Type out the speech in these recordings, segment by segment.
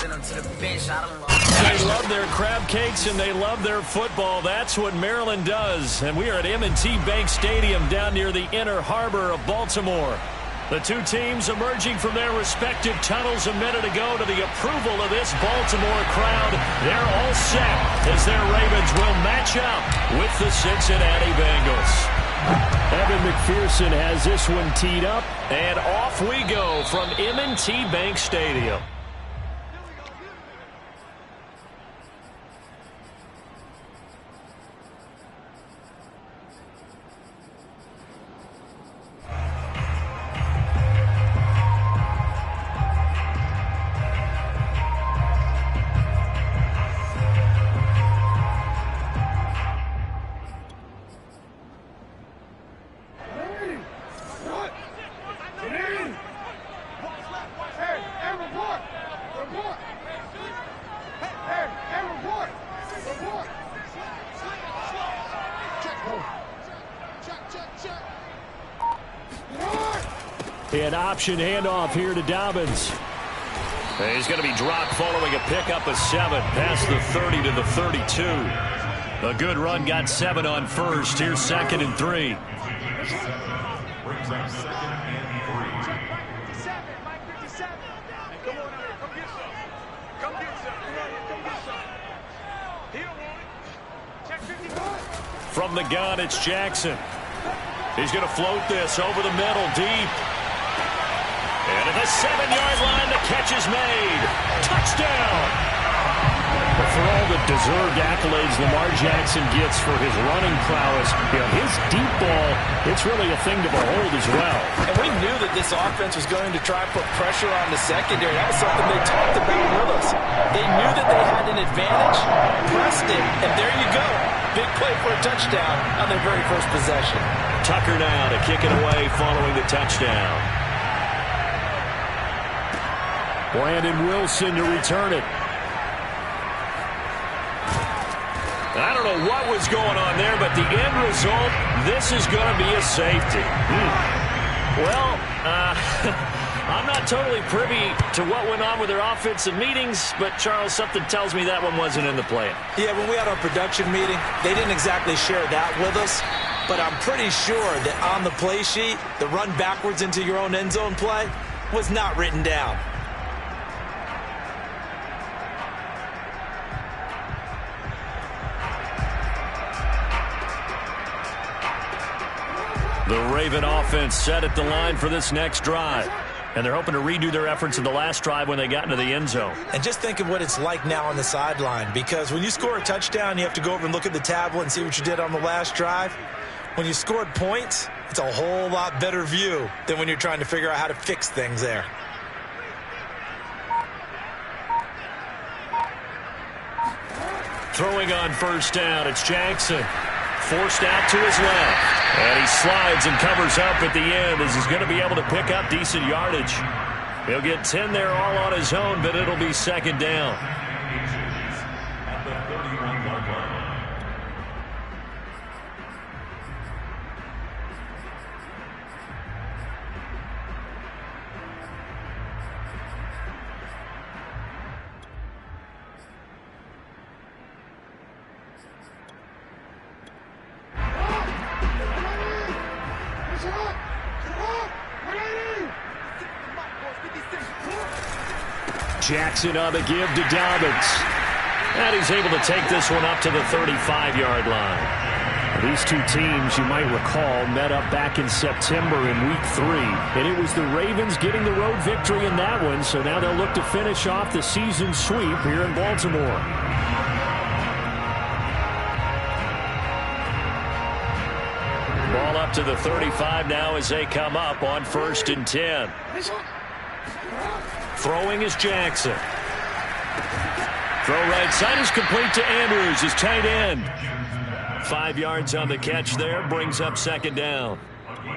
They love their crab cakes and they love their football. That's what Maryland does. And we are at M&T Bank Stadium down near the Inner Harbor of Baltimore. The two teams emerging from their respective tunnels a minute ago to the approval of this Baltimore crowd. They're all set as their Ravens will match up with the Cincinnati Bengals. Evan McPherson has this one teed up, and off we go from M&T Bank Stadium. An option handoff here to Dobbins. He's going to be dropped following a pickup of 7 past the 30 to the 32. A good run got 7 on first. Here's 2nd and 3. From the gun, it's Jackson. He's going to float this over the middle, deep. And at the 7-yard line, the catch is made. Touchdown! But for all the deserved accolades Lamar Jackson gets for his running prowess, his deep ball, it's really a thing to behold as well. And we knew that this offense was going to try and put pressure on the secondary. That was something they talked about with us. They knew that they had an advantage, pressed it, and there you go. Big play for a touchdown on their very first possession. Tucker now to kick it away following the touchdown. Brandon Wilson to return it. I don't know what was going on there, but the end result, this is going to be a safety. Well, I'm not totally privy to what went on with their offensive meetings, but, Charles, something tells me that one wasn't in the plan. Yeah, when we had our production meeting, they didn't exactly share that with us, but I'm pretty sure that on the play sheet, the run backwards into your own end zone play was not written down. The Raven offense set at the line for this next drive. And they're hoping to redo their efforts in the last drive when they got into the end zone. And just think of what it's like now on the sideline, because when you score a touchdown, you have to go over and look at the tablet and see what you did on the last drive. When you scored points, it's a whole lot better view than when you're trying to figure out how to fix things there. Throwing on first down, it's Jackson. Forced out to his left. And he slides and covers up at the end as he's going to be able to pick up decent yardage. He'll get 10 there all on his own, but it'll be 2nd down. Jackson on the give to Dobbins. And he's able to take this one up to the 35-yard line. These two teams, you might recall, met up back in September in Week 3. And it was the Ravens getting the road victory in that one, so now they'll look to finish off the season sweep here in Baltimore. Ball up to the 35 now as they come up on 1st and 10. Throwing is Jackson. Throw right side is complete to Andrews, his tight end. 5 yards on the catch there, brings up 2nd down.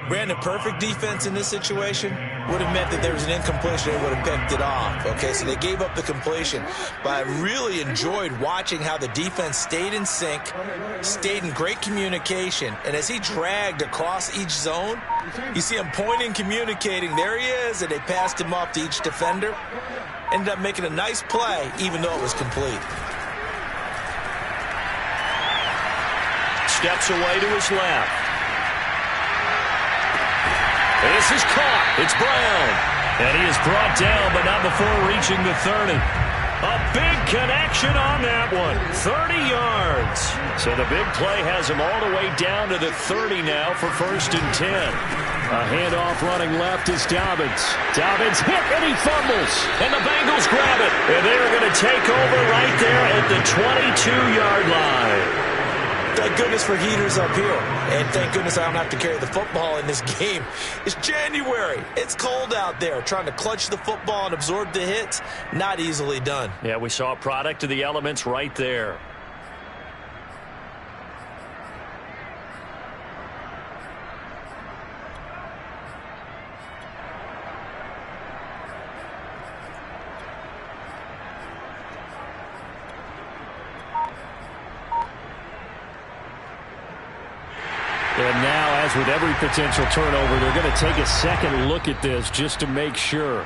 Brandon, perfect defense in this situation would have meant that there was an incompletion. They would have picked it off. Okay, so they gave up the completion. But I really enjoyed watching how the defense stayed in sync, stayed in great communication. And as he dragged across each zone, you see him pointing, communicating. There he is, and they passed him off to each defender. Ended up making a nice play, even though it was complete. Steps away to his left. This is caught. It's Brown. And he is brought down, but not before reaching the 30. A big connection on that one. 30 yards. So the big play has him all the way down to the 30 now for 1st and 10. A handoff running left is Dobbins. Dobbins hit and he fumbles. And the Bengals grab it. And they're going to take over right there at the 22-yard line. Thank goodness for heaters up here. And thank goodness I don't have to carry the football in this game. It's January. It's cold out there. Trying to clutch the football and absorb the hits, not easily done. Yeah, we saw a product of the elements right there. And now, as with every potential turnover, they're going to take a second look at this just to make sure.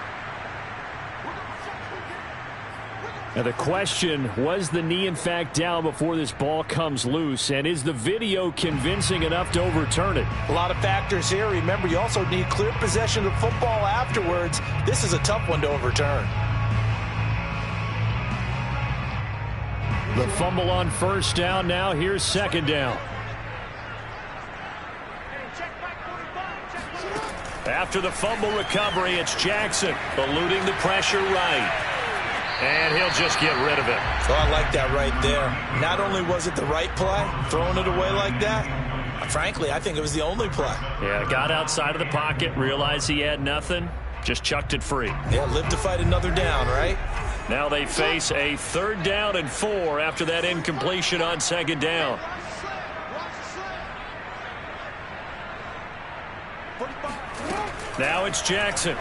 Now the question, was the knee in fact down before this ball comes loose? And is the video convincing enough to overturn it? A lot of factors here. Remember, you also need clear possession of football afterwards. This is a tough one to overturn. The fumble on 1st down. Now here's 2nd down. After the fumble recovery, it's Jackson eluding the pressure right. And he'll just get rid of it. Oh, I like that right there. Not only was it the right play, throwing it away like that, frankly, I think it was the only play. Yeah, got outside of the pocket, realized he had nothing, just chucked it free. Yeah, live to fight another down, right? Now they face a 3rd down and 4 after that incompletion on 2nd down. Now it's Jackson.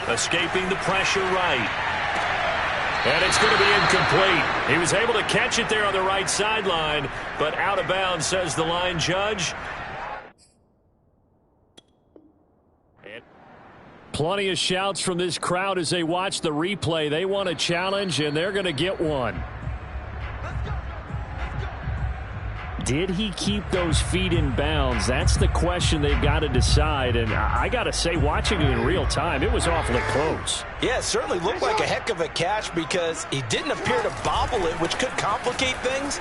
Escaping the pressure right. And it's going to be incomplete. He was able to catch it there on the right sideline, but out of bounds, says the line judge. And plenty of shouts from this crowd as they watch the replay. They want a challenge, and they're going to get one. Did he keep those feet in bounds? That's the question they've got to decide. And I got to say, watching it in real time, it was awfully close. Yeah, it certainly looked like a heck of a catch because he didn't appear to bobble it, which could complicate things.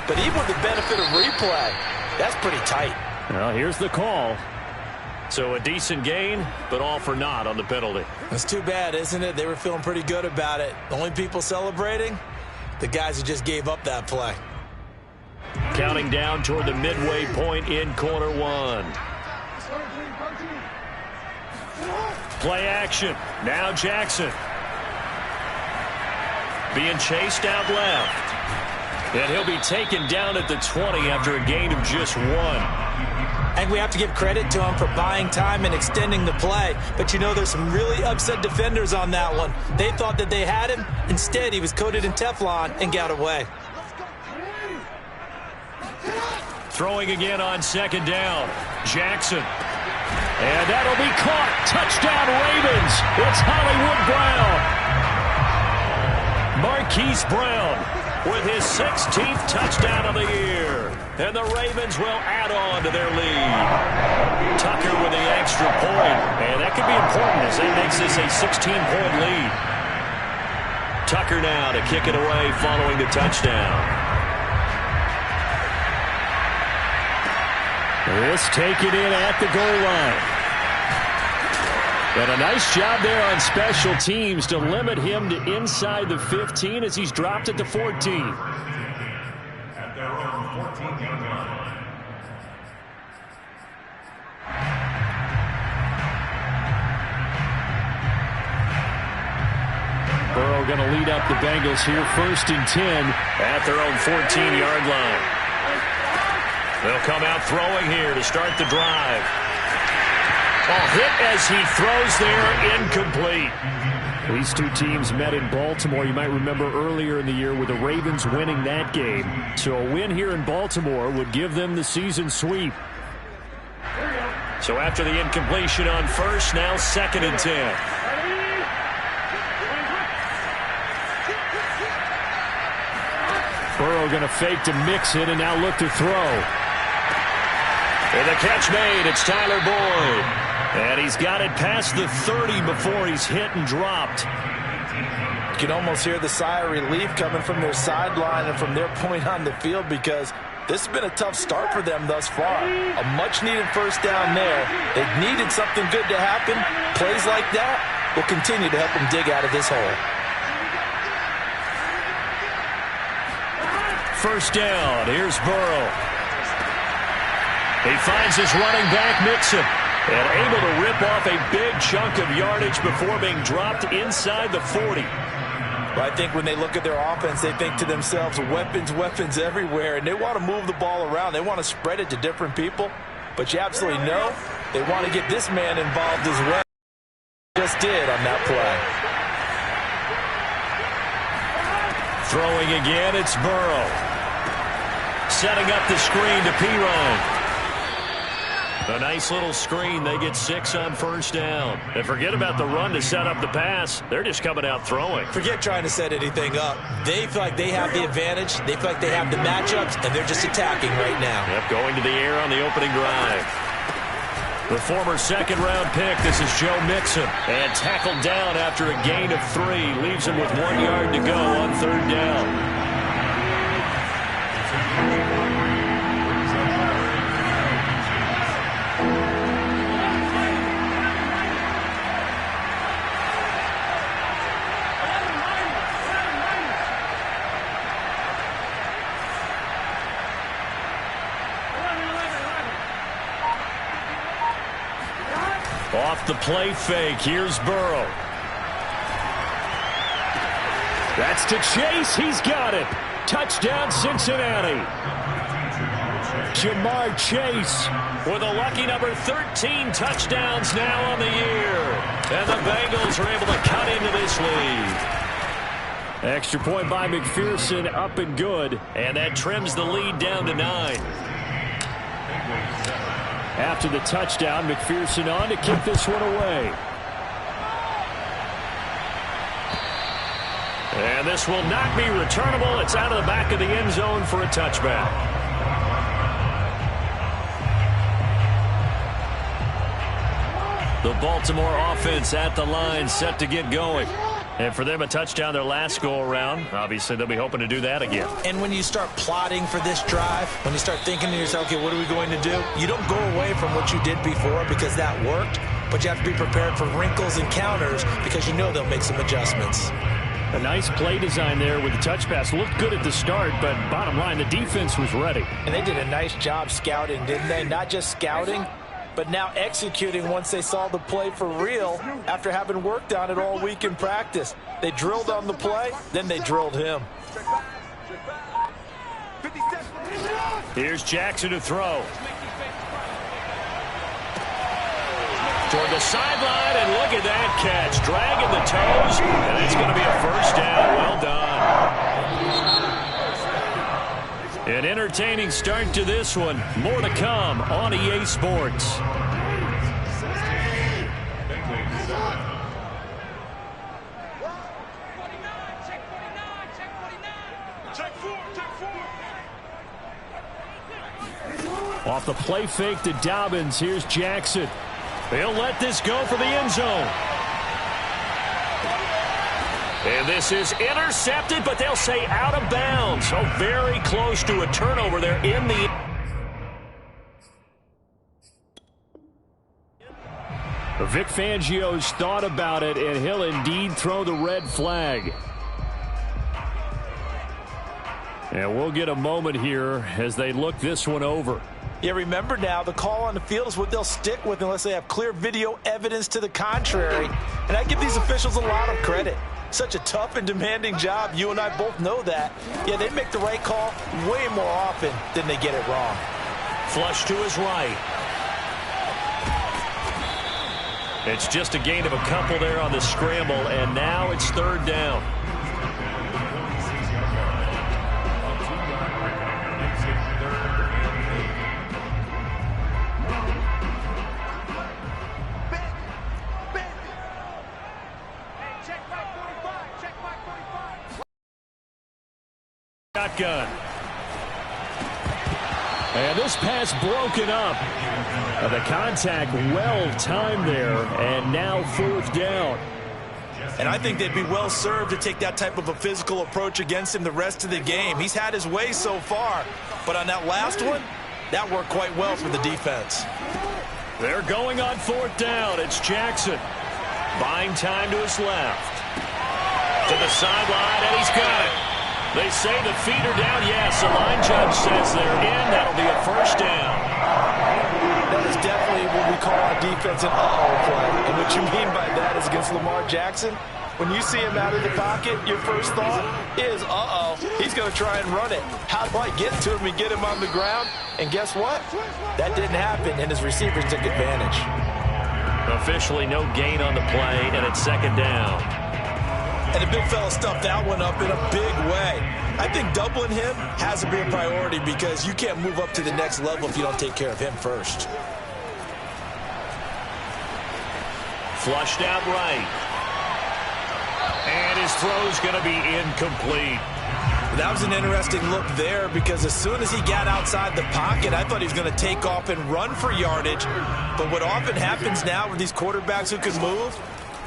But even with the benefit of replay, that's pretty tight. Well, here's the call. So a decent gain, but all for naught on the penalty. It's too bad, isn't it? They were feeling pretty good about it. The only people celebrating, the guys who just gave up that play. Counting down toward the midway point in quarter 1. Play action. Now Jackson. Being chased out left. And he'll be taken down at the 20 after a gain of just 1. And we have to give credit to him for buying time and extending the play. But you know, there's some really upset defenders on that one. They thought that they had him. Instead, he was coated in Teflon and got away. Throwing again on 2nd down. Jackson. And that'll be caught. Touchdown Ravens. It's Hollywood Brown. Marquise Brown with his 16th touchdown of the year. And the Ravens will add on to their lead. Tucker with the extra point. And that could be important as that makes this a 16-point lead. Tucker now to kick it away following the touchdown. This taken in at the goal line. And a nice job there on special teams to limit him to inside the 15 as he's dropped it to 14. At their own 14-yard line. Burrow going to lead up the Bengals here, 1st and 10 at their own 14-yard line. They'll come out throwing here to start the drive. Hit as he throws there, incomplete. These two teams met in Baltimore. You might remember earlier in the year with the Ravens winning that game. So a win here in Baltimore would give them the season sweep. So after the incompletion on first, now 2nd and 10. Burrow going to fake to mix it and now look to throw. And the catch made. It's Tyler Boyd. And he's got it past the 30 before he's hit and dropped. You can almost hear the sigh of relief coming from their sideline and from their point on the field, because this has been a tough start for them thus far. A much-needed first down there. They needed something good to happen. Plays like that will continue to help them dig out of this hole. First down. Here's Burrow. He finds his running back, Mixon, and able to rip off a big chunk of yardage before being dropped inside the 40. But I think when they look at their offense, they think to themselves, weapons, weapons everywhere, and they want to move the ball around. They want to spread it to different people, but you absolutely know they want to get this man involved as well. Just did on that play. Throwing again, it's Burrow. Setting up the screen to Pirine. A nice little screen. They get 6 on first down. And forget about the run to set up the pass. They're just coming out throwing. Forget trying to set anything up. They feel like they have the advantage. They feel like they have the matchups, and they're just attacking right now. Yep, going to the air on the opening drive. The former second-round pick, this is Joe Mixon. And tackled down after a gain of 3. Leaves him with 1 yard to go on third down. Off the play fake, here's Burrow. That's to Chase, he's got it. Touchdown Cincinnati. Jamar Chase with a lucky number 13 touchdowns now on the year. And the Bengals are able to cut into this lead. Extra point by McPherson, up and good. And that trims the lead down to 9. After the touchdown, McPherson on to kick this one away. And this will not be returnable. It's out of the back of the end zone for a touchback. The Baltimore offense at the line, set to get going. And for them, a touchdown their last go-around. Obviously, they'll be hoping to do that again. And when you start plotting for this drive, when you start thinking to yourself, okay, what are we going to do? You don't go away from what you did before because that worked, but you have to be prepared for wrinkles and counters because you know they'll make some adjustments. A nice play design there with the touch pass. Looked good at the start, but bottom line, the defense was ready. And they did a nice job scouting, didn't they? Not just scouting, but now executing once they saw the play for real after having worked on it all week in practice. They drilled on the play, then they drilled him. Here's Jackson to throw. Toward the sideline, and look at that catch. Dragging the toes, and it's going to be a first down. Well done. An entertaining start to this one. More to come on EA Sports. Off the play fake to Dobbins. Here's Jackson. He'll let this go for the end zone. And this is intercepted, but they'll say out of bounds. So very close to a turnover there in the... Vic Fangio's thought about it, and he'll indeed throw the red flag. And we'll get a moment here as they look this one over. Yeah, remember now, the call on the field is what they'll stick with unless they have clear video evidence to the contrary. And I give these officials a lot of credit. Such a tough and demanding job. You and I both know that. Yeah, they make the right call way more often than they get it wrong. Flush to his right. It's just a gain of a couple there on the scramble, and now it's third down. Shotgun. And this pass broken up. The contact well timed there, and now fourth down. And I think they'd be well served to take that type of a physical approach against him the rest of the game. He's had his way so far, but on that last one, that worked quite well for the defense. They're going on fourth down. It's Jackson. Buying time to his left. To the sideline, and he's got it. They say the feet are down. Yes, the line judge says they're in. That'll be a first down. That is definitely what we call on defense an uh-oh play. And what you mean by that is against Lamar Jackson, when you see him out of the pocket, your first thought is, uh-oh, he's going to try and run it. How do I get to him and get him on the ground? And guess what? That didn't happen, and his receivers took advantage. Officially no gain on the play, and it's second down. And the big fella stuffed that one up in a big way. I think doubling him has to be a priority because you can't move up to the next level if you don't take care of him first. Flushed out right. And his throw's going to be incomplete. That was an interesting look there because as soon as he got outside the pocket, I thought he was going to take off and run for yardage. But what often happens now with these quarterbacks who can move,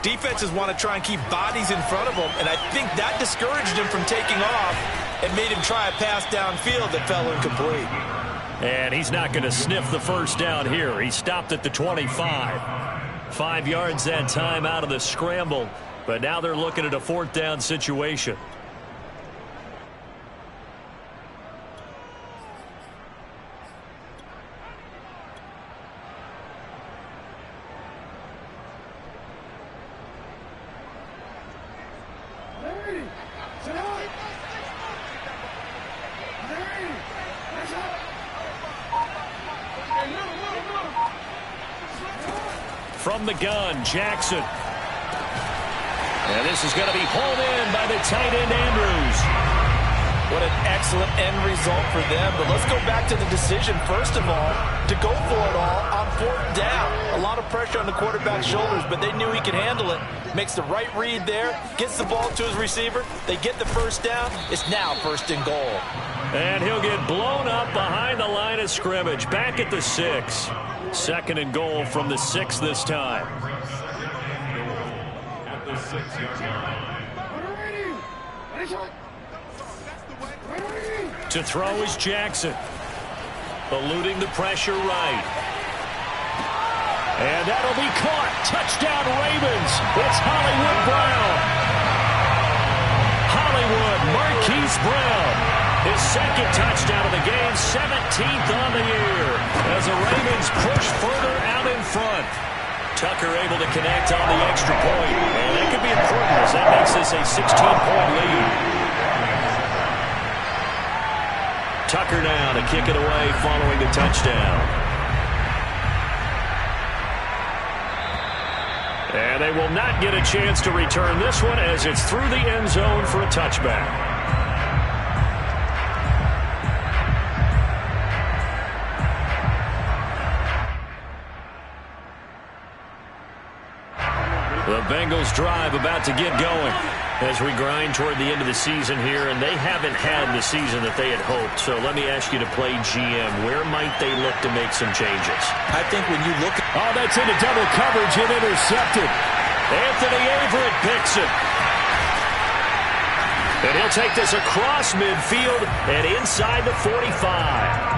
defenses want to try and keep bodies in front of them, and I think that discouraged him from taking off and made him try a pass downfield that fell incomplete. And he's not going to sniff the first down here. He stopped at the 25. 5 yards that time out of the scramble, but now they're looking at a fourth down situation. From the gun, Jackson. And this is going to be hauled in by the tight end, Andrews. What an excellent end result for them. But let's go back to the decision, first of all, to go for it all on fourth down. A lot of pressure on the quarterback's shoulders, but they knew he could handle it. Makes the right read there, gets the ball to his receiver. They get the first down. It's now first and goal. And he'll get blown up behind the line of scrimmage. Back at the 6. Second and goal from the 6 this time. At the 6-yard line. To throw is Jackson. Eluding the pressure right. And that'll be caught. Touchdown Ravens. It's Hollywood Brown. Hollywood Marquise Brown. His second touchdown of the game, 17th on the year, as the Ravens push further out in front. Tucker able to connect on the extra point, and that could be important as that makes this a 16-point lead. Tucker now to kick it away following the touchdown. And they will not get a chance to return this one as it's through the end zone for a touchback. The Bengals drive about to get going as we grind toward the end of the season here, and they haven't had the season that they had hoped. So let me ask you to play GM. Where might they look to make some changes? I think when you look at... Oh, that's into double coverage and intercepted. Anthony Averett picks it. And he'll take this across midfield and inside the 45.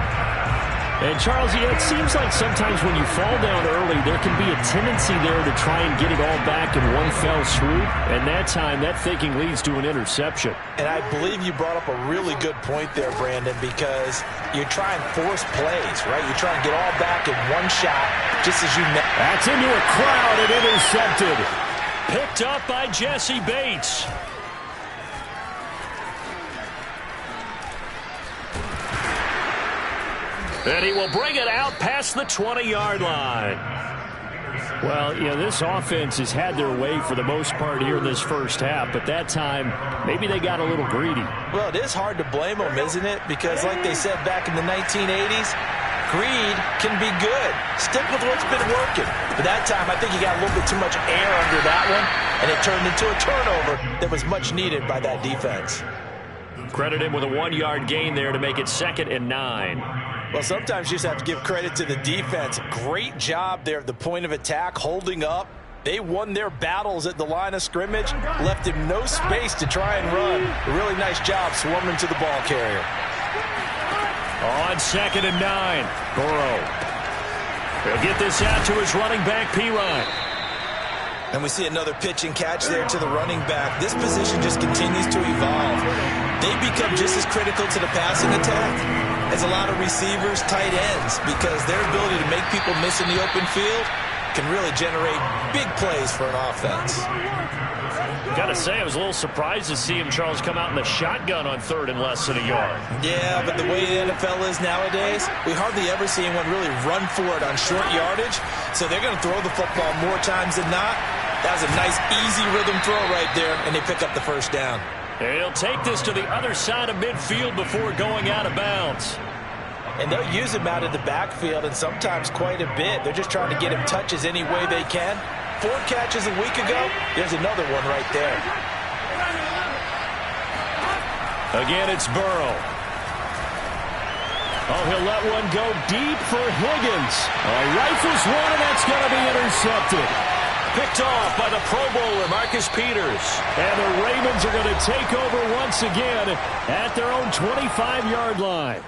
And, Charles, it seems like sometimes when you fall down early, there can be a tendency there to try and get it all back in one fell swoop. And that time, that thinking leads to an interception. And I believe you brought up a really good point there, Brandon, because you try and force plays, right? You try and get all back in one shot, just as you know. That's into a crowd and intercepted. Picked up by Jesse Bates. And he will bring it out past the 20-yard line. Well, you know, this offense has had their way for the most part here in this first half, but that time, maybe they got a little greedy. Well, it is hard to blame them, isn't it? Because like they said back in the 1980s, greed can be good. Stick with what's been working. But that time, I think he got a little bit too much air under that one, and it turned into a turnover that was much needed by that defense. Credit him with a 1-yard gain there to make it 2nd and 9. Well, sometimes you just have to give credit to the defense. Great job there at the point of attack, holding up. They won their battles at the line of scrimmage, left him no space to try and run. A really nice job swarming to the ball carrier. On 2nd and 9, Burrow. He'll get this out to his running back, Pirine. And we see another pitch and catch there to the running back. This position just continues to evolve. They become just as critical to the passing attack as a lot of receivers, tight ends, because their ability to make people miss in the open field can really generate big plays for an offense. Got to say, I was a little surprised to see him, Charles, come out in the shotgun on 3rd and less than a yard. Yeah, but the way the NFL is nowadays, we hardly ever see anyone really run for it on short yardage, so they're going to throw the football more times than not. That was a nice, easy rhythm throw right there, and they pick up the first down. And he'll take this to the other side of midfield before going out of bounds. And they'll use him out of the backfield, and sometimes quite a bit. They're just trying to get him touches any way they can. 4 catches a week ago. There's another one right there. Again, it's Burrow. Oh, he'll let one go deep for Higgins. Rifles one, and that's going to be intercepted. Picked off by the Pro Bowler, Marcus Peters. And the Ravens are going to take over once again at their own 25-yard line.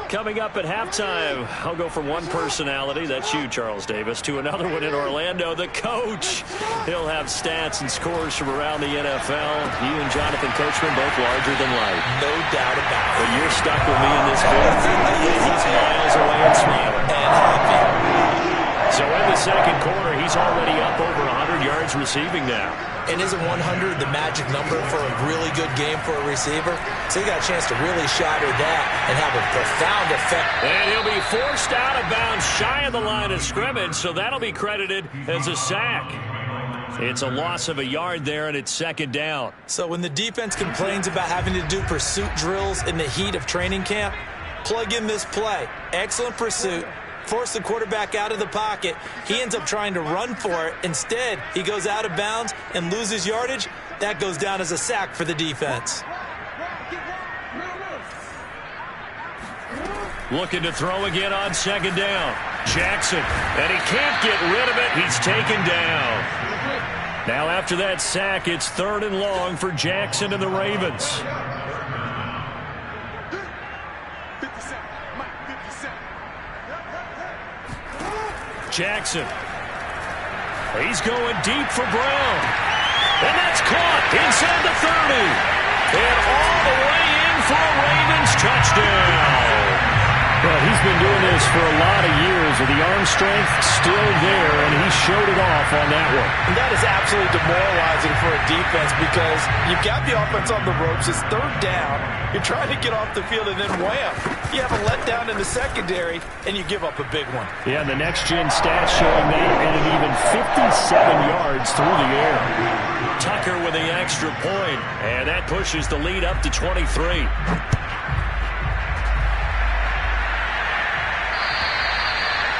Coming up at halftime, I'll go from one personality, that's you, Charles Davis, to another one in Orlando, the coach. He'll have stats and scores from around the NFL. You and Jonathan Coachman both larger than life. No doubt about it. But you're stuck with me in this booth. He's miles away and smiling. And happy. So in the second quarter, he's already up over 100 yards receiving now. And isn't 100 the magic number for a really good game for a receiver? So he got a chance to really shatter that and have a profound effect. And he'll be forced out of bounds shy of the line of scrimmage, so that'll be credited as a sack. It's a loss of a yard there, and it's 2nd down. So when the defense complains about having to do pursuit drills in the heat of training camp, plug in this play. Excellent pursuit. Force the quarterback out of the pocket. He ends up trying to run for it. Instead, he goes out of bounds and loses yardage. That goes down as a sack for the defense. Looking to throw again on 2nd down. Jackson, and he can't get rid of it. He's taken down. Now after that sack, it's 3rd and long for Jackson and the Ravens. Jackson. He's going deep for Brown. And that's caught inside the 30. And all the way in for a Ravens touchdown. Well, he's been doing this for a lot of years, with the arm strength still there, and he showed it off on that one. And that is absolutely demoralizing for a defense, because you've got the offense on the ropes. It's 3rd down. You're trying to get off the field, and then wham, you have a letdown in the secondary, and you give up a big one. Yeah, and the next-gen stats showing that, and an even 57 yards through the air. Tucker with the extra point, and that pushes the lead up to 23.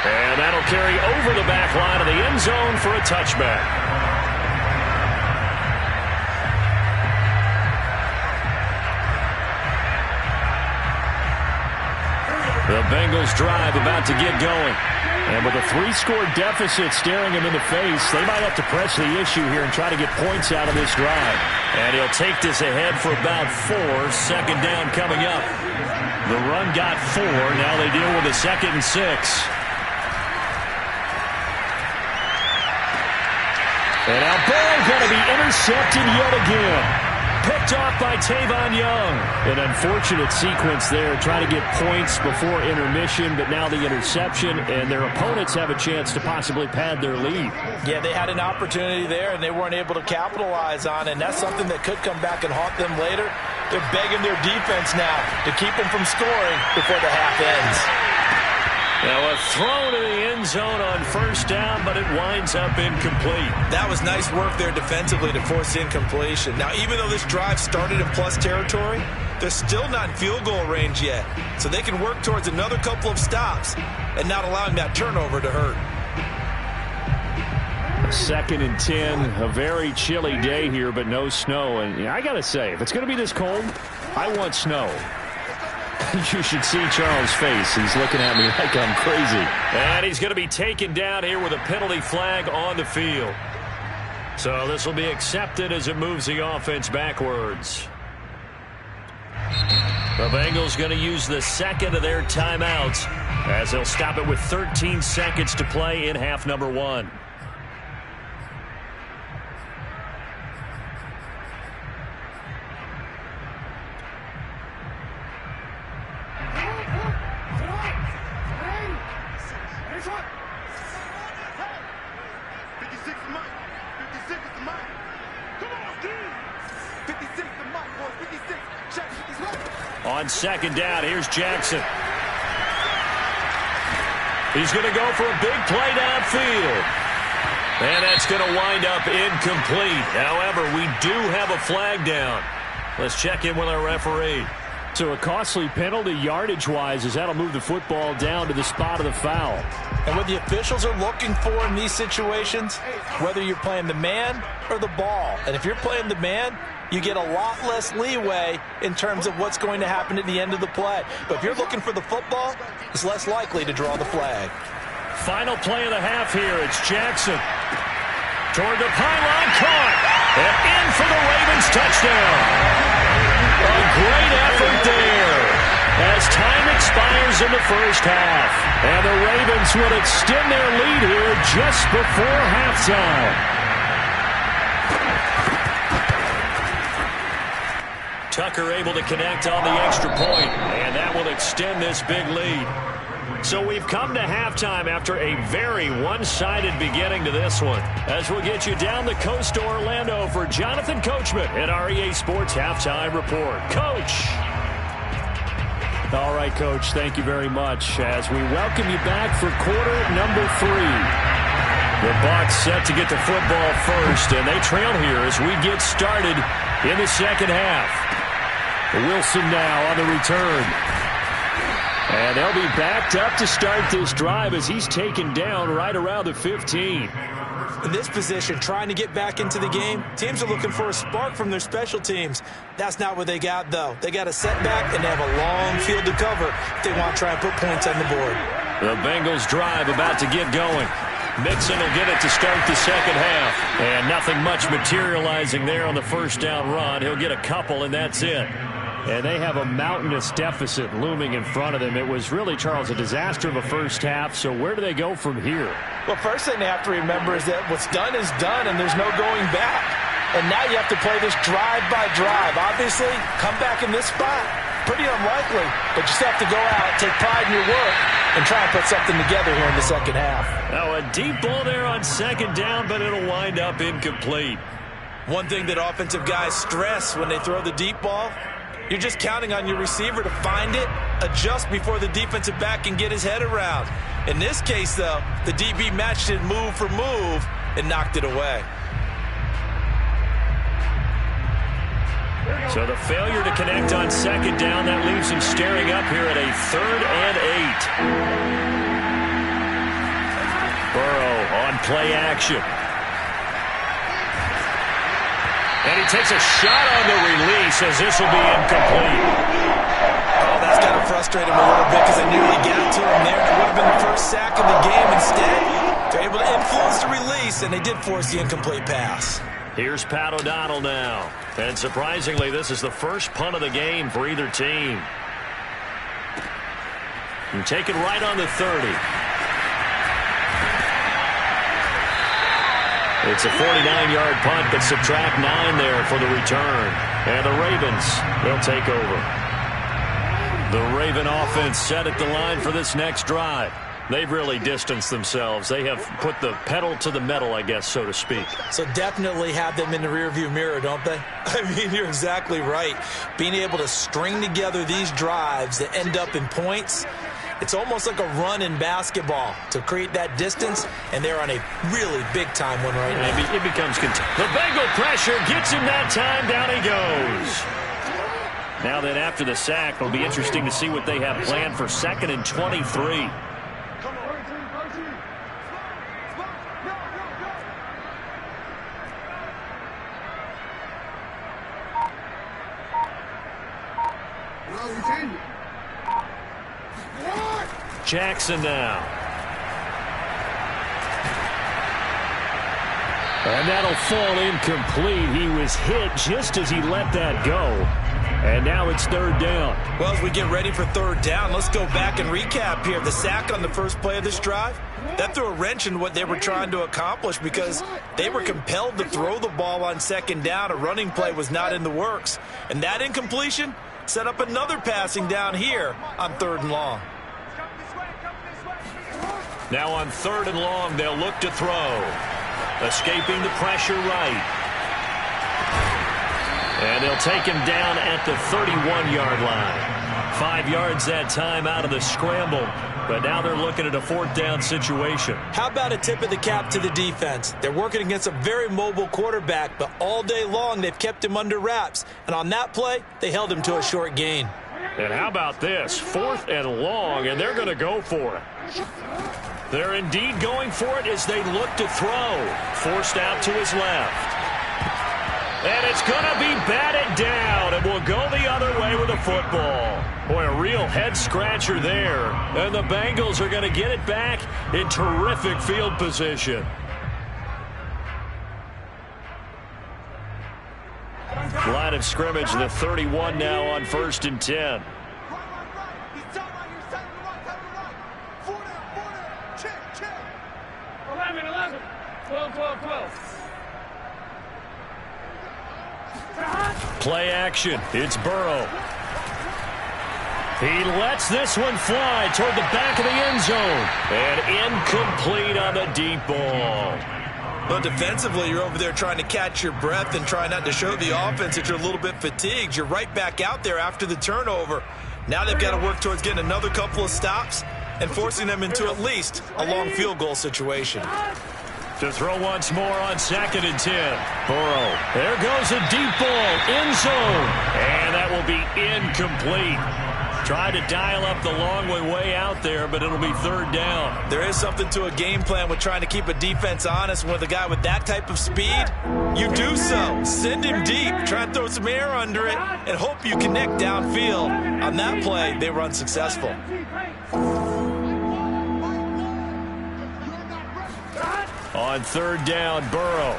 And that'll carry over the back line of the end zone for a touchback. The Bengals drive about to get going. And with a 3-score deficit staring him in the face, they might have to press the issue here and try to get points out of this drive. And he'll take this ahead for about 4. 2nd down coming up. The run got 4. Now they deal with a 2nd and 6. And now Burrow going to be intercepted yet again. Picked off by Tavon Young. An unfortunate sequence there, trying to get points before intermission, but now the interception, and their opponents have a chance to possibly pad their lead. Yeah, they had an opportunity there, and they weren't able to capitalize on it, and that's something that could come back and haunt them later. They're begging their defense now to keep them from scoring before the half ends. Now a throw to the end zone on first down, but it winds up incomplete. That was nice work there defensively to force incompletion. Now, even though this drive started in plus territory, they're still not in field goal range yet. So they can work towards another couple of stops and not allowing that turnover to hurt. 2nd and 10, a very chilly day here, but no snow. And I got to say, if it's going to be this cold, I want snow. You should see Charles' face. He's looking at me like I'm crazy. And he's going to be taken down here with a penalty flag on the field. So this will be accepted as it moves the offense backwards. The Bengals going to use the second of their timeouts as they'll stop it with 13 seconds to play in half number 1. On second down, here's Jackson. He's going to go for a big play downfield. And that's going to wind up incomplete. However, we do have a flag down. Let's check in with our referee. So a costly penalty yardage-wise as that'll move the football down to the spot of the foul. And what the officials are looking for in these situations, whether you're playing the man or the ball. And if you're playing the man, you get a lot less leeway in terms of what's going to happen at the end of the play. But if you're looking for the football, it's less likely to draw the flag. Final play of the half here. It's Jackson. Toward the pylon, caught. And in for the Ravens touchdown. A great effort there as time expires in the first half. And the Ravens will extend their lead here just before halftime. Tucker able to connect on the extra point, and that will extend this big lead. So we've come to halftime after a very one-sided beginning to this one. As we'll get you down the coast to Orlando for Jonathan Coachman at our EA Sports Halftime Report. Coach! All right, Coach, thank you very much as we welcome you back for quarter number 3. The Bucs set to get the football first, and they trail here as we get started in the second half. Wilson now on the return. And they'll be backed up to start this drive as he's taken down right around the 15. In this position, trying to get back into the game, teams are looking for a spark from their special teams. That's not what they got, though. They got a setback, and they have a long field to cover if they want to try and put points on the board. The Bengals drive about to get going. Mixon will get it to start the second half. And nothing much materializing there on the first down run. He'll get a couple, and that's it. And they have a mountainous deficit looming in front of them. It was really, Charles, a disaster of a first half. So where do they go from here? Well, first thing they have to remember is that what's done is done, and there's no going back. And now you have to play this drive by drive. Obviously, come back in this spot, pretty unlikely. But you still have to go out, take pride in your work, and try and put something together here in the second half. Now a deep ball there on second down, but it'll wind up incomplete. One thing that offensive guys stress when they throw the deep ball, you're just counting on your receiver to find it, adjust before the defensive back can get his head around. In this case, though, the DB matched it move for move and knocked it away. So the failure to connect on second down, that leaves him staring up here at a 3rd and 8. Burrow on play action. And he takes a shot on the release as this will be incomplete. Oh, that's got to frustrate him a little bit because they nearly got to him there. It would have been the first sack of the game. Instead, they're able to influence the release, and they did force the incomplete pass. Here's Pat O'Donnell now. And surprisingly, this is the first punt of the game for either team. And take it right on the 30. It's a 49-yard punt, but subtract 9 there for the return. And the Ravens, they'll take over. The Raven offense set at the line for this next drive. They've really distanced themselves. They have put the pedal to the metal, I guess, so to speak. So definitely have them in the rearview mirror, don't they? I mean, you're exactly right. Being able to string together these drives that end up in points, it's almost like a run in basketball to create that distance, and they're on a really big-time one right now. It becomes the Bengal pressure gets him that time. Down he goes. Now then, after the sack, it'll be interesting to see what they have planned for 2nd and 23. Jackson now. And that'll fall incomplete. He was hit just as he let that go. And now it's 3rd down. Well, as we get ready for 3rd down, let's go back and recap here. The sack on the first play of this drive, that threw a wrench in what they were trying to accomplish because they were compelled to throw the ball on 2nd down. A running play was not in the works. And that incompletion set up another passing down here on 3rd and long. Now on 3rd and long, they'll look to throw. Escaping the pressure right. And they'll take him down at the 31-yard line. 5 yards that time out of the scramble. But now they're looking at a 4th down situation. How about a tip of the cap to the defense? They're working against a very mobile quarterback, but all day long they've kept him under wraps. And on that play, they held him to a short gain. And how about this? 4th and long, and they're going to go for it. They're indeed going for it as they look to throw. Forced out to his left. And it's going to be batted down, and will go the other way with the football. Boy, a real head-scratcher there. And the Bengals are going to get it back in terrific field position. Line of scrimmage, the 31 now on 1st and 10. Play action. It's Burrow. He lets this one fly toward the back of the end zone. And incomplete on the deep ball. But defensively, you're over there trying to catch your breath and try not to show the offense that you're a little bit fatigued. You're right back out there after the turnover. Now they've got to work towards getting another couple of stops and forcing them into at least a long field goal situation. To throw once more on 2nd and 10. Burrow. There goes a deep ball. End zone. And that will be incomplete. Tried to dial up the long way out there, but it'll be 3rd down. There is something to a game plan with trying to keep a defense honest. With a guy with that type of speed, you do so. Send him deep. Try to throw some air under it and hope you connect downfield. On that play, they were unsuccessful. On 3rd down, Burrow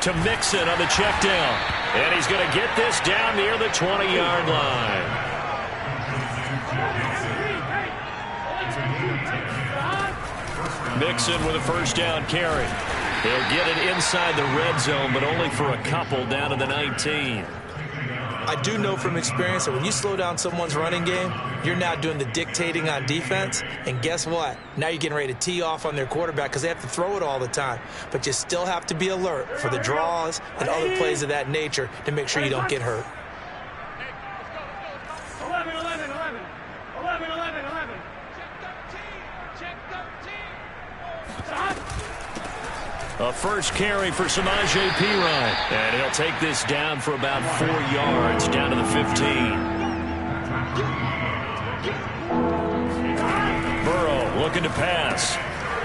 to Mixon on the check down. And he's going to get this down near the 20-yard line. Mixon with a 1st down carry. He'll get it inside the red zone, but only for a couple down to the 19. I do know from experience that when you slow down someone's running game, you're now doing the dictating on defense. And guess what? Now you're getting ready to tee off on their quarterback because they have to throw it all the time. But you still have to be alert for the draws and other plays of that nature to make sure you don't get hurt. 11, 11, 11. 11, 11, 11. Check 13. A first carry for Samaje Perine. And he'll take this down for about 4 yards, down to the 15. Burrow looking to pass.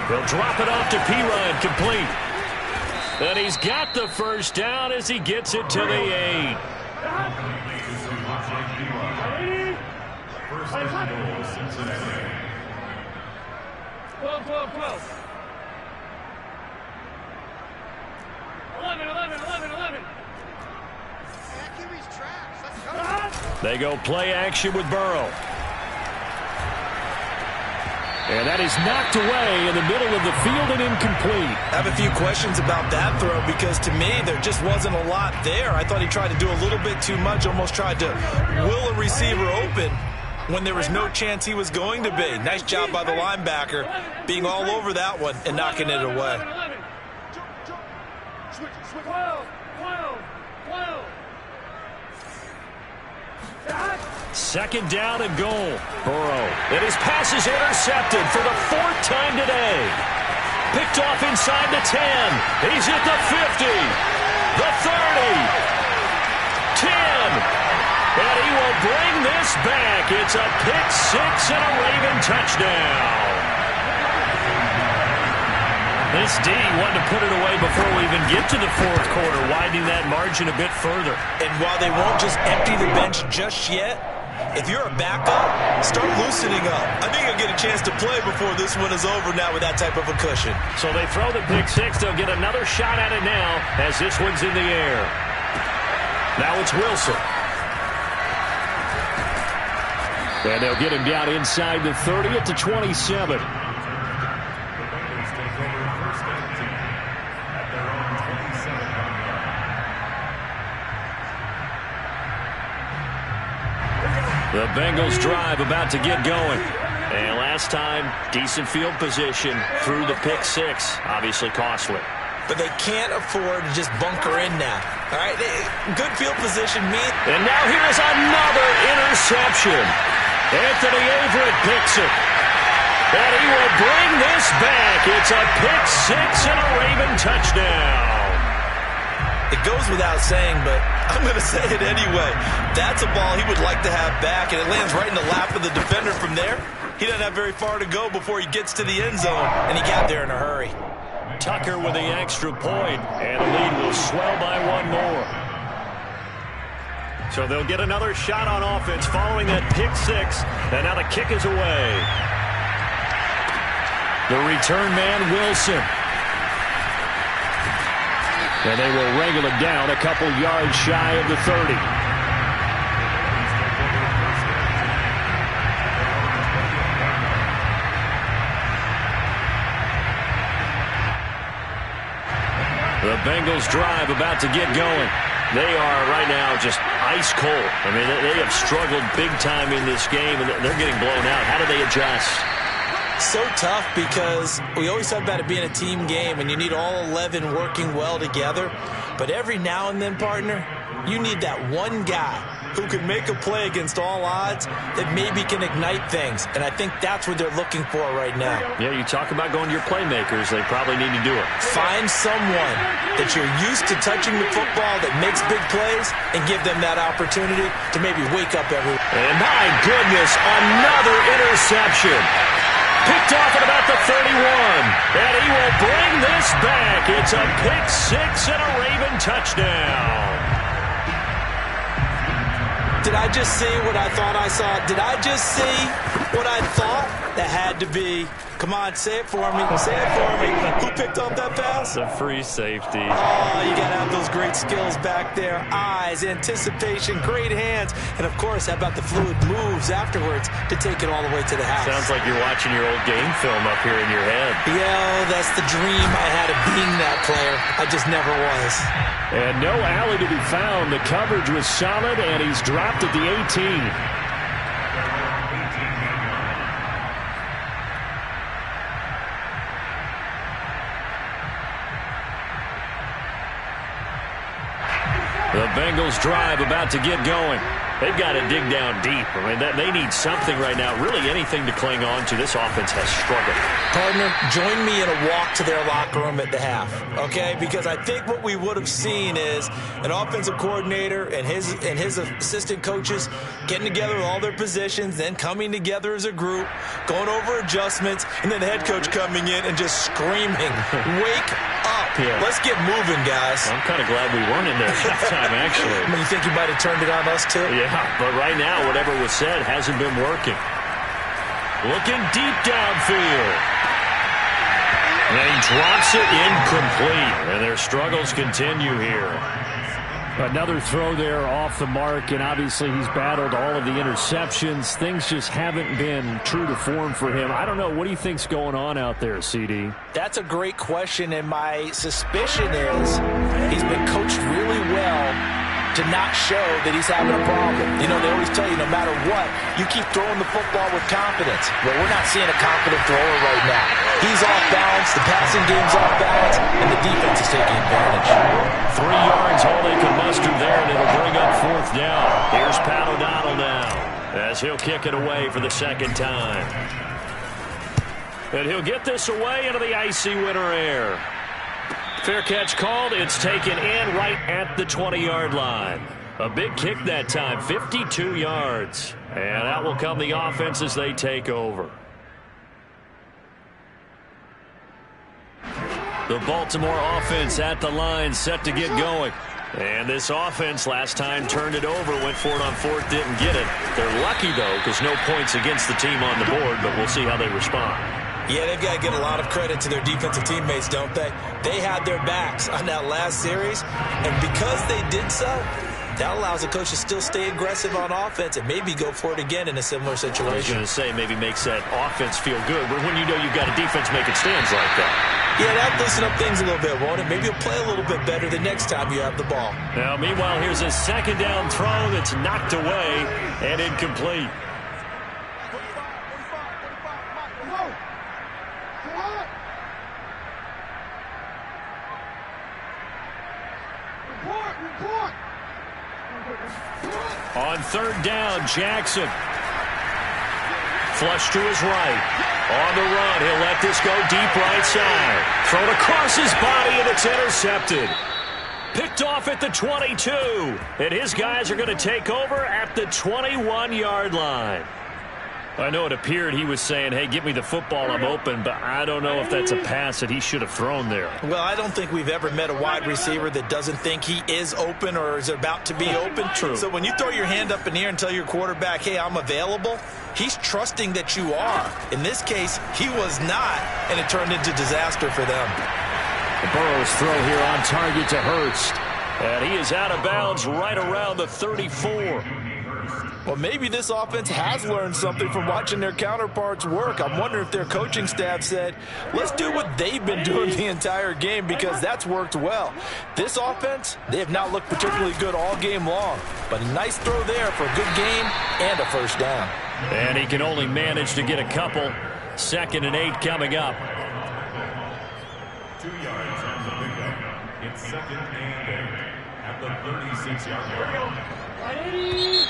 He'll drop it off to Perine, complete. And he's got the 1st down as he gets it to the 8. First and goal, Cincinnati. 12. 11, 11, 11, 11. They go play action with Burrow. And that is knocked away in the middle of the field and incomplete. I have a few questions about that throw because to me there just wasn't a lot there. I thought he tried to do a little bit too much, almost tried to will a receiver open. when there was no chance he was going to be. Nice job by the linebacker being all over that one and knocking it away. 12. Second down and goal. Burrow. And his pass is intercepted for the 4th time today. Picked off inside the 10. He's at the 50. The 30. 10. And he will bring this back. It's a pick six and a Raven touchdown. This D wanted to put it away before we even get to the 4th quarter, widening that margin a bit further. And while they won't just empty the bench just yet, if you're a backup, start loosening up. I think you'll get a chance to play before this one is over now with that type of a cushion. So they throw the pick six. They'll get another shot at it now as this one's in the air. Now it's Wilson. And they'll get him down inside the 30 at the 27. The Bengals drive about to get going. And last time, decent field position through the pick six. Obviously costly. But they can't afford to just bunker in now. All right, good field position means. And now here's another interception. Anthony Averett picks it. And he will bring this back. It's a pick six and a Raven touchdown. It goes without saying, but I'm going to say it anyway. That's a ball he would like to have back, and it lands right in the lap of the defender from there. He doesn't have very far to go before he gets to the end zone, and he got there in a hurry. Tucker with the extra point, and the lead will swell by one more. So they'll get another shot on offense following that pick six, and now the kick is away. The return man, Wilson. And they will wrangle it down a couple yards shy of the 30. The Bengals drive about to get going. They are right now just ice cold. I mean, they have struggled big time in this game, and they're getting blown out. How do they adjust? So tough because we always talk about it being a team game and you need all 11 working well together. But every now and then, partner, you need that one guy who can make a play against all odds that maybe can ignite things. And I think that's what they're looking for right now. Yeah, you talk about going to your playmakers. They probably need to do it. Find someone that you're used to touching the football that makes big plays and give them that opportunity to maybe wake up everyone. And my goodness, another interception. Picked off at about the 31. And he will bring this back. It's a pick six and a Raven touchdown. Did I just see what I thought I saw? Did I just see what I thought? That had to be. Come on, say it for me. Say it for me. Who picked up that pass? The free safety. Oh, you got to have those great skills back there. Eyes, anticipation, great hands. And, of course, how about the fluid moves afterwards to take it all the way to the house? Sounds like you're watching your old game film up here in your head. Yeah, that's the dream I had of being that player. I just never was. And no alley to be found. The coverage was solid, and he's dropped at the 18. The Bengals drive about to get going. They've got to dig down deep. I mean, they need something right now, really anything to cling on to. This offense has struggled. Partner, join me in a walk to their locker room at the half, okay? Because I think what we would have seen is an offensive coordinator and his assistant coaches getting together with all their positions, then coming together as a group, going over adjustments, and then the head coach coming in and just screaming, wake up. Yeah. Let's get moving, guys. I'm kind of glad we weren't in there that time, actually. I mean, you think you might have turned it on us, too? Yeah, but right now, whatever was said hasn't been working. Looking deep downfield. And he drops it incomplete. And their struggles continue here. Another throw there off the mark, and obviously he's battled all of the interceptions. Things just haven't been true to form for him. I don't know. What do you think's going on out there, CD? That's a great question, and my suspicion is he's been coached really well to not show that he's having a problem. You know, they always tell you no matter what, you keep throwing the football with confidence. Well, we're not seeing a confident thrower right now. He's off balance, the passing game's off balance, and the defense is taking advantage. 3 yards, all they can muster there, and it'll bring up 4th down. Here's Pat O'Donnell now, as he'll kick it away for the 2nd time. And he'll get this away into the icy winter air. Fair catch called. It's taken in right at the 20-yard line. A big kick that time, 52 yards. And out will come the offense as they take over. The Baltimore offense at the line, set to get going. And this offense last time turned it over, went for it on 4th, didn't get it. They're lucky, though, because no points against the team on the board, but we'll see how they respond. Yeah, they've got to get a lot of credit to their defensive teammates, don't they? They had their backs on that last series, and because they did so, that allows the coach to still stay aggressive on offense and maybe go for it again in a similar situation. I was going to say maybe makes that offense feel good, but when you know you've got a defense making stands like that. Yeah, that loosen up things a little bit, won't it? Maybe you'll play a little bit better the next time you have the ball. Now, meanwhile, here's a 2nd down throw that's knocked away and incomplete. On 3rd down, Jackson. Flush to his right. On the run, he'll let this go deep right side. Thrown across his body, and it's intercepted. Picked off at the 22. And his guys are going to take over at the 21-yard line. I know it appeared he was saying, hey, give me the football, I'm open, but I don't know if that's a pass that he should have thrown there. Well, I don't think we've ever met a wide receiver that doesn't think he is open or is about to be open. True. So when you throw your hand up in the air and tell your quarterback, hey, I'm available, he's trusting that you are. In this case, he was not, and it turned into disaster for them. Burrow's throw here on target to Hurst. And he is out of bounds right around the 34. Well, maybe this offense has learned something from watching their counterparts work. I'm wondering if their coaching staff said, let's do what they've been doing the entire game because that's worked well. This offense, they have not looked particularly good all game long, but a nice throw there for a good game and a 1st down. And he can only manage to get a couple. 2nd and 8 coming up. 2 yards on the pickup. It's 2nd and 8 at the 36-yard line.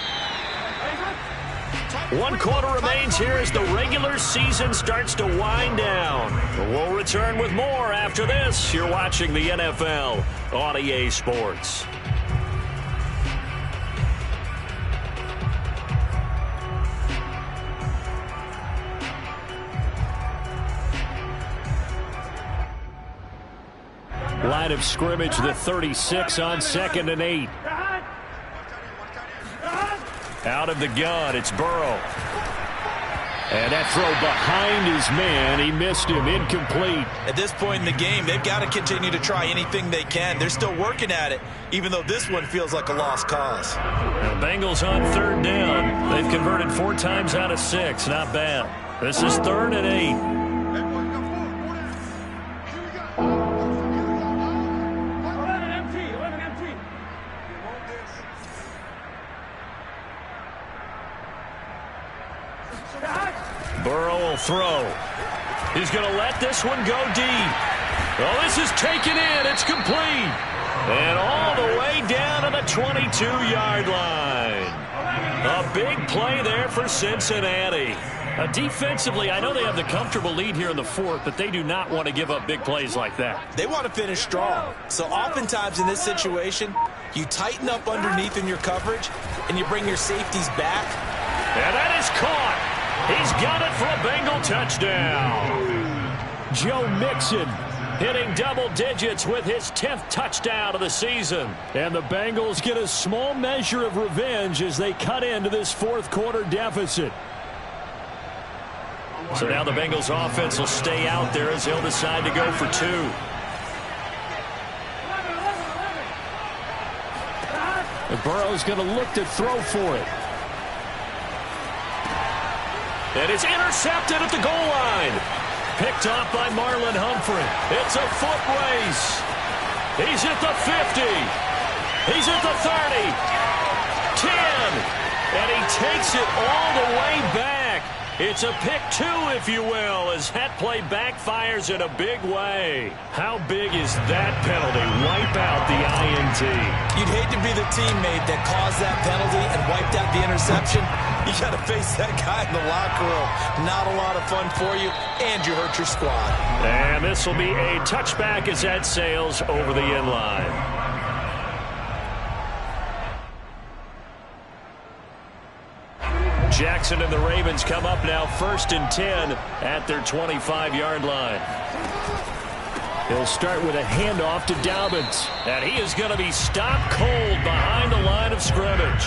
1 quarter remains here as the regular season starts to wind down. We'll return with more after this. You're watching the NFL on EA Sports. Line of scrimmage, the 36 on 2nd and 8. Out of the gun, it's Burrow. And that throw behind his man, he missed him, incomplete. At this point in the game, they've got to continue to try anything they can. They're still working at it, even though this one feels like a lost cause. The Bengals on 3rd down. They've converted 4 times out of 6, not bad. This is 3rd and 8. Burrow will throw. He's going to let this one go deep. Oh, this is taken in. It's complete. And all the way down to the 22-yard line. A big play there for Cincinnati. Defensively, I know they have the comfortable lead here in the 4th, but they do not want to give up big plays like that. They want to finish strong. So oftentimes in this situation, you tighten up underneath in your coverage, and you bring your safeties back. And that is caught. He's got it for a Bengal touchdown. Joe Mixon hitting double digits with his 10th touchdown of the season. And the Bengals get a small measure of revenge as they cut into this 4th quarter deficit. So now the Bengals offense will stay out there as he'll decide to go for 2. And Burrow's going to look to throw for it. And it's intercepted at the goal line. Picked off by Marlon Humphrey. It's a foot race. He's at the 50. He's at the 30. 10. And he takes it all the way back. It's a pick two, if you will, as that play backfires in a big way. How big is that penalty? Wipe out the INT. You'd hate to be the teammate that caused that penalty and wiped out the interception. You got to face that guy in the locker room. Not a lot of fun for you, and you hurt your squad. And this will be a touchback as that sails over the end line. Jackson and the Ravens come up now 1st and 10 at their 25-yard line. He'll start with a handoff to Dobbins. And he is going to be stopped cold behind the line of scrimmage.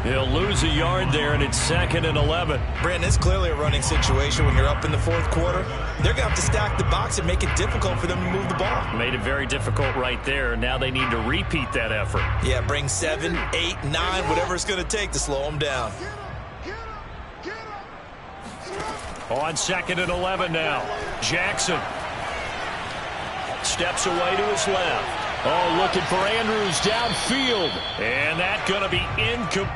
He'll lose a yard there, and it's 2nd and 11. Brandon, it's clearly a running situation when you're up in the 4th quarter. They're going to have to stack the box and make it difficult for them to move the ball. Made it very difficult right there. Now they need to repeat that effort. Yeah, bring 7, 8, 9, whatever it's going to take to slow them down. On 2nd and 11 now. Jackson steps away to his left. Oh, looking for Andrews downfield. And that's going to be incomplete.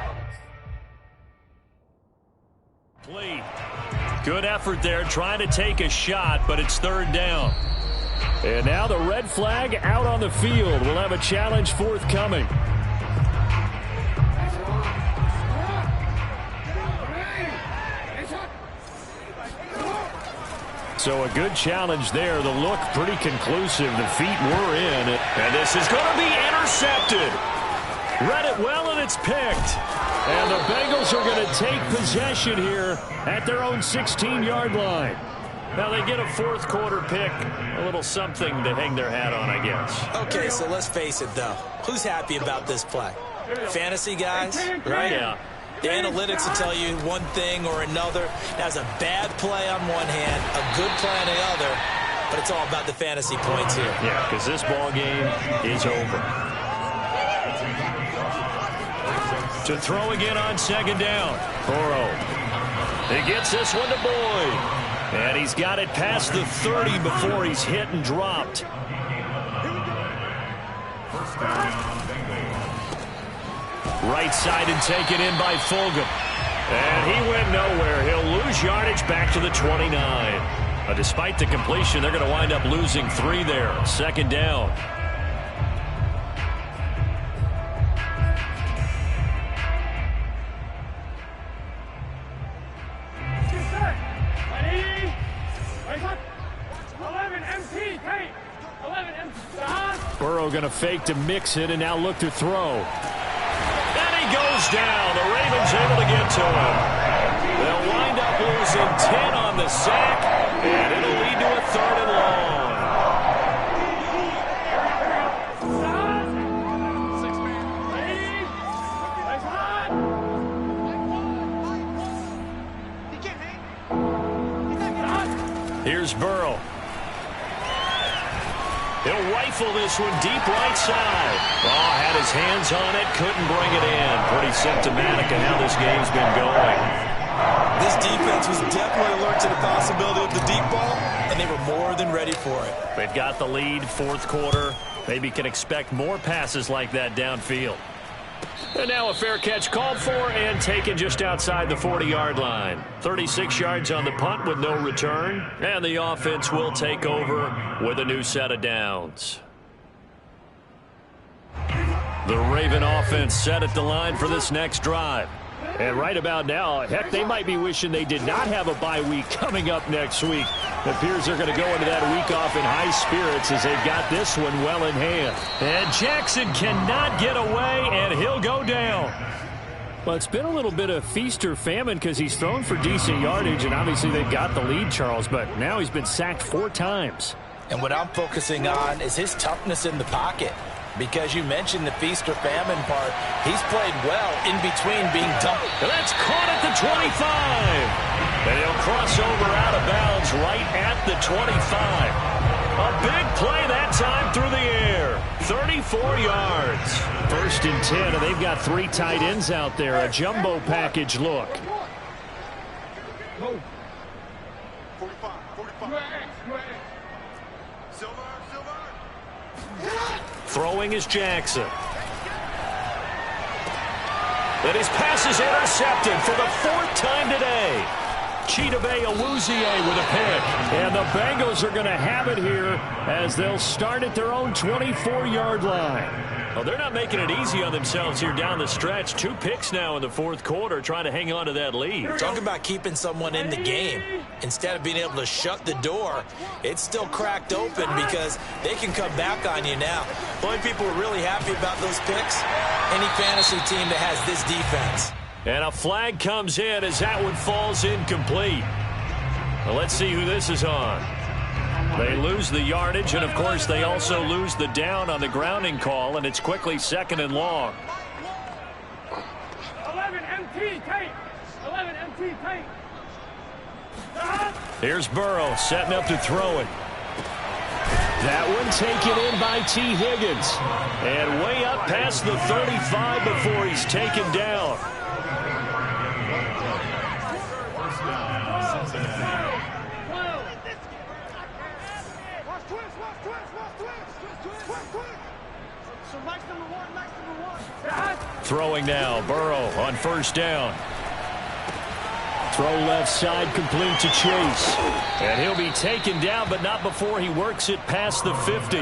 Good effort there trying to take a shot, but it's 3rd down. And now the red flag out on the field. We'll have a challenge forthcoming. So a good challenge there. The look pretty conclusive. The feet were in. And this is going to be intercepted. Read it well, and it's picked. And the Bengals are going to take possession here at their own 16-yard line. Now they get a 4th quarter pick. A little something to hang their hat on, I guess. Okay, so let's face it, though. Who's happy about this play? Fantasy guys, right? Yeah. The analytics will tell you one thing or another. That's a bad play on one hand, a good play on the other, but it's all about the fantasy points here. Yeah, because this ball game is over. To throw again on 2nd down. Burrow. He gets this one to Boyd. And he's got it past the 30 before he's hit and dropped. Right side and taken in by Fulgham. And he went nowhere. He'll lose yardage back to the 29. Despite the completion, they're going to wind up losing 3 there. 2nd down. Burrow going to fake to mix it and now look to throw. And he goes down. The Ravens able to get to him. They'll wind up losing 10 on the sack, and it'll lead to a 3rd and long. Here's Burrow. He'll rifle this one deep right side. Oh, had his hands on it, couldn't bring it in. Pretty symptomatic of how this game's been going. This defense was definitely alert to the possibility of the deep ball, and they were more than ready for it. They've got the lead, 4th quarter. Maybe can expect more passes like that downfield. And now a fair catch called for and taken just outside the 40-yard line. 36 yards on the punt with no return. And the offense will take over with a new set of downs. The Raven offense set at the line for this next drive. And right about now, heck, they might be wishing they did not have a bye week coming up next week. It appears they're going to go into that week off in high spirits as they've got this one well in hand. And Jackson cannot get away, and he'll go down. Well, it's been a little bit of feast or famine because he's thrown for decent yardage, and obviously they've got the lead, Charles, but now he's been sacked 4 times. And what I'm focusing on is his toughness in the pocket. Because you mentioned the feast or famine part, he's played well in between being dumped. And that's caught at the 25. And he'll cross over out of bounds right at the 25. A big play that time through the air. 34 yards. 1st and 10, and they've got 3 tight ends out there. A jumbo package look. 45. Silver. Throwing is Jackson. And his pass is intercepted for the 4th time today. Chidobe Awuzie with a pick. And the Bengals are going to have it here as they'll start at their own 24-yard line. Well, they're not making it easy on themselves here down the stretch. 2 picks now in the 4th quarter trying to hang on to that lead. Talk about keeping someone in the game. Instead of being able to shut the door, it's still cracked open because they can come back on you now. The only people who are really happy about those picks, any fantasy team that has this defense. And a flag comes in as that one falls incomplete. Well, let's see who this is on. They lose the yardage, and, of course, they also lose the down on the grounding call, and it's quickly 2nd and long. 11 MT tape. 11 MT tape. Here's Burrow setting up to throw it. That one taken in by T. Higgins. And way up past the 35 before he's taken down. Throwing now, Burrow on 1st down. Throw left side, complete to Chase. And he'll be taken down, but not before he works it past the 50.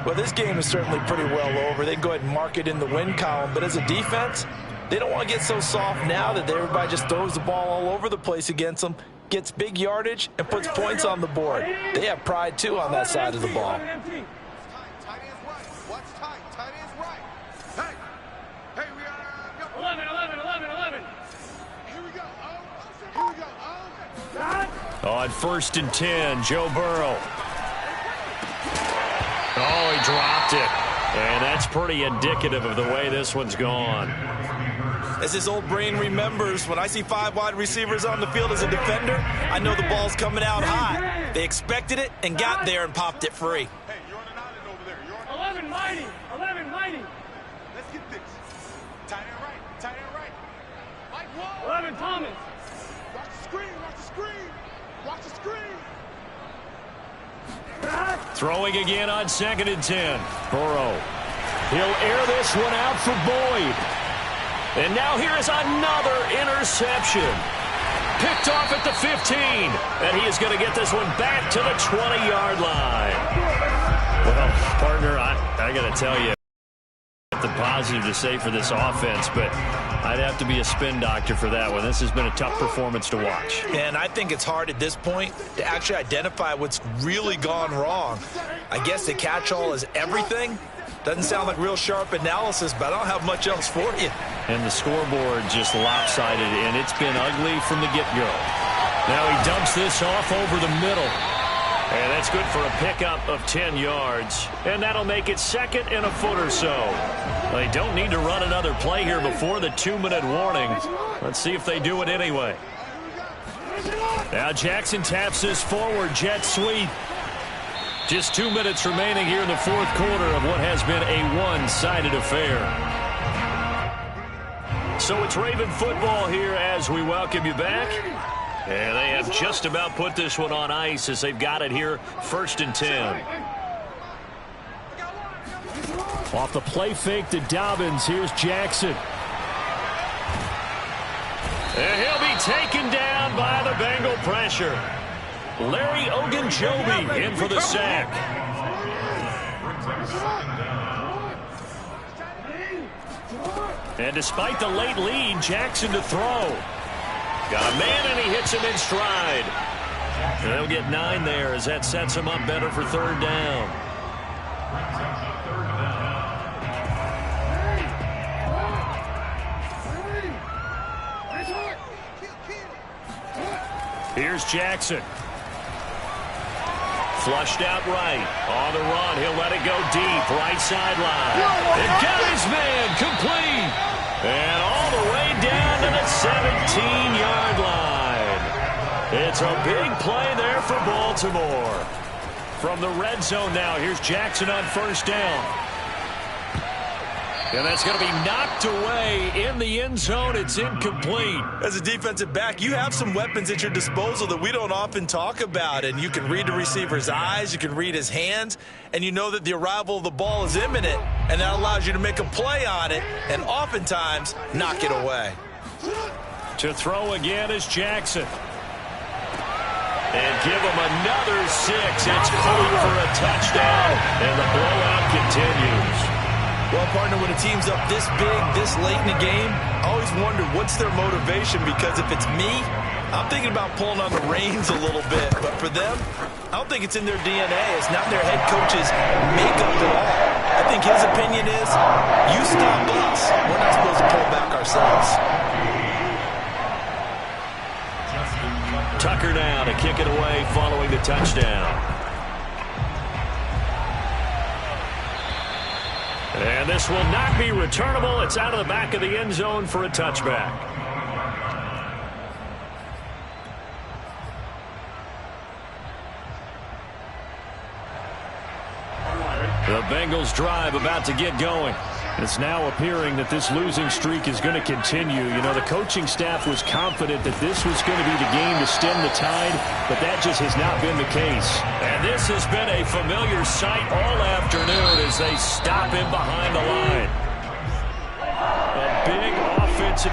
Well, this game is certainly pretty well over. They can go ahead and mark it in the win column, but as a defense, they don't want to get so soft now that everybody just throws the ball all over the place against them, gets big yardage, and puts points on the board. They have pride, too, on that side of the ball. On 1st and 10, Joe Burrow. Oh, he dropped it. And that's pretty indicative of the way this one's gone. As his old brain remembers, when I see 5 wide receivers on the field as a defender, I know the ball's coming out high. They expected it and got there and popped it free. Hey, you're on an island over there. 11 mighty. 11 mighty. Let's get this. Tight end right. Tight end right. Mike Wall. 11 Thomas. Watch the screen. Watch the screen. Watch the screen. Throwing again on 2nd and 10. Burrow. He'll air this one out for Boyd. And now here is another interception. Picked off at the 15. And he is going to get this one back to the 20-yard line. Well, partner, I got to tell you, the positive to say for this offense, but I'd have to be a spin doctor for that one. This has been a tough performance to watch. And I think it's hard at this point to actually identify what's really gone wrong. I guess the catch-all is everything. Doesn't sound like real sharp analysis, but I don't have much else for you. And the scoreboard just lopsided, and it's been ugly from the get-go. Now he dumps this off over the middle. And that's good for a pickup of 10 yards. And that'll make it 2nd and a foot or so. They don't need to run another play here before the 2-minute warning. Let's see if they do it anyway. Now Jackson taps this forward, jet sweep. Just 2 minutes remaining here in the 4th quarter of what has been a one-sided affair. So it's Raven football here as we welcome you back. And they have just about put this one on ice as they've got it here, 1st and 10. Off the play fake to Dobbins, here's Jackson. And he'll be taken down by the Bengal pressure. Larry Ogunjobi in for the sack. And despite the late lead, Jackson to throw. Got a man, and he hits him in stride. And they'll get 9 there as that sets him up better for 3rd down. Here's Jackson. Flushed out right. On the run, he'll let it go deep. Right sideline. And got his man complete. And all the way down to the 17-yard line. It's a big play there for Baltimore. From the red zone now, here's Jackson on 1st down. And that's going to be knocked away in the end zone. It's incomplete. As a defensive back, you have some weapons at your disposal that we don't often talk about. And you can read the receiver's eyes, you can read his hands, and you know that the arrival of the ball is imminent. And that allows you to make a play on it and oftentimes knock it away. To throw again is Jackson. And give him another 6. It's caught for a touchdown. And the blowout continues. Well, partner, when a team's up this big, this late in the game, I always wonder what's their motivation, because if it's me, I'm thinking about pulling on the reins a little bit. But for them, I don't think it's in their DNA. It's not their head coach's makeup at all. I think his opinion is, you stop us. We're not supposed to pull back ourselves. Tucker now to kick it away following the touchdown. And this will not be returnable. It's out of the back of the end zone for a touchback. The Bengals drive about to get going. It's now appearing that this losing streak is going to continue. You know, the coaching staff was confident that this was going to be the game to stem the tide, but that just has not been the case. And this has been a familiar sight all afternoon as they stop him behind the line.